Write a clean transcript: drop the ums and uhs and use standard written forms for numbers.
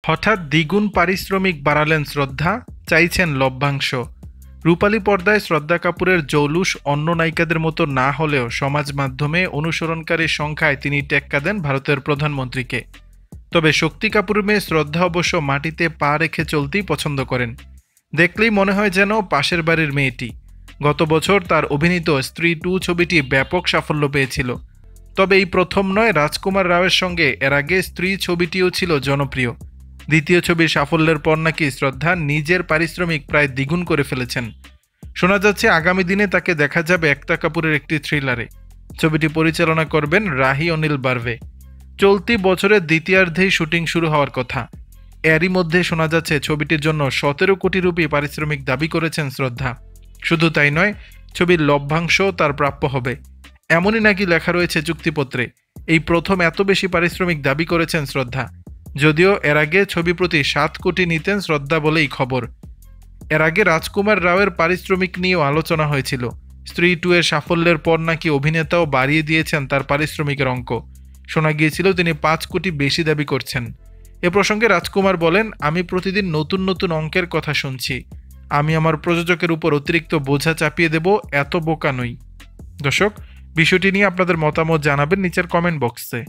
হঠাৎ দ্বিগুণ পারিশ্রমিক বাড়ালেন শ্রদ্ধা, চাইছেন লভ্যাংশ। রূপালী পর্দায় শ্রদ্ধা কাপুরের জৌলুস অন্য নায়িকাদের মতো না হলেও সমাজ মাধ্যমে অনুসরণকারীর সংখ্যায় তিনি টেক্কা দেন ভারতের প্রধানমন্ত্রীকে। তবে শক্তি কাপুরের মেয়ে শ্রদ্ধা অবশ্য মাটিতে পা রেখে চলতেই পছন্দ করেন। দেখলেই মনে হয় যেন পাশের বাড়ির মেয়েটি। গত বছর তার অভিনীত স্ত্রী 2 ছবিটি ব্যাপক সাফল্য পেয়েছিল। তবে এই প্রথম নয়, রাজকুমার রাওয়ের সঙ্গে এর আগে স্ত্রী ছবিটিও ছিল জনপ্রিয়। দ্বিতীয় ছবির সাফল্যের পর নাকি শ্রদ্ধা নিজের পারিশ্রমিক প্রায় দ্বিগুণ করে ফেলেছেন। শোনা যাচ্ছে আগামী দিনে তাকে দেখা যাবে একতা কাপুরের একটি থ্রিলারে। ছবিটি পরিচালনা করবেন রাহি অনিল বার্ভে। চলতি বছরের দ্বিতীয়ার্ধেই শুটিং শুরু হওয়ার কথা। এরই মধ্যে শোনা যাচ্ছে ছবিটির জন্য 17 কোটি রুপি পারিশ্রমিক দাবি করেছেন শ্রদ্ধা। শুধু তাই নয়, ছবির লভ্যাংশ তার প্রাপ্য হবে, এমনই নাকি লেখা রয়েছে চুক্তিপত্রে। এই প্রথম এত বেশি পারিশ্রমিক দাবি করেছেন শ্রদ্ধা। যদিও এর আগে ছবি প্রতি 7 কোটি নিতেন শ্রদ্ধা বলেই খবর। এর আগে রাজকুমার রাওয়ের পারিশ্রমিক নিয়েও আলোচনা হয়েছিল। স্ত্রী 2 এর সাফল্যের পর নাকি অভিনেতাও বাড়িয়ে দিয়েছেন তার পারিশ্রমিকের অঙ্ক। শোনা গিয়েছিল তিনি 5 কোটি বেশি দাবি করছেন। এ প্রসঙ্গে রাজকুমার বলেন, আমি প্রতিদিন নতুন নতুন অঙ্কের কথা শুনছি। আমি আমার প্রযোজকের উপর অতিরিক্ত বোঝা চাপিয়ে দেব, এত বোকা নই। দর্শক, বিষয়টি নিয়ে আপনাদের মতামত জানাবেন নিচের কমেন্ট বক্সে।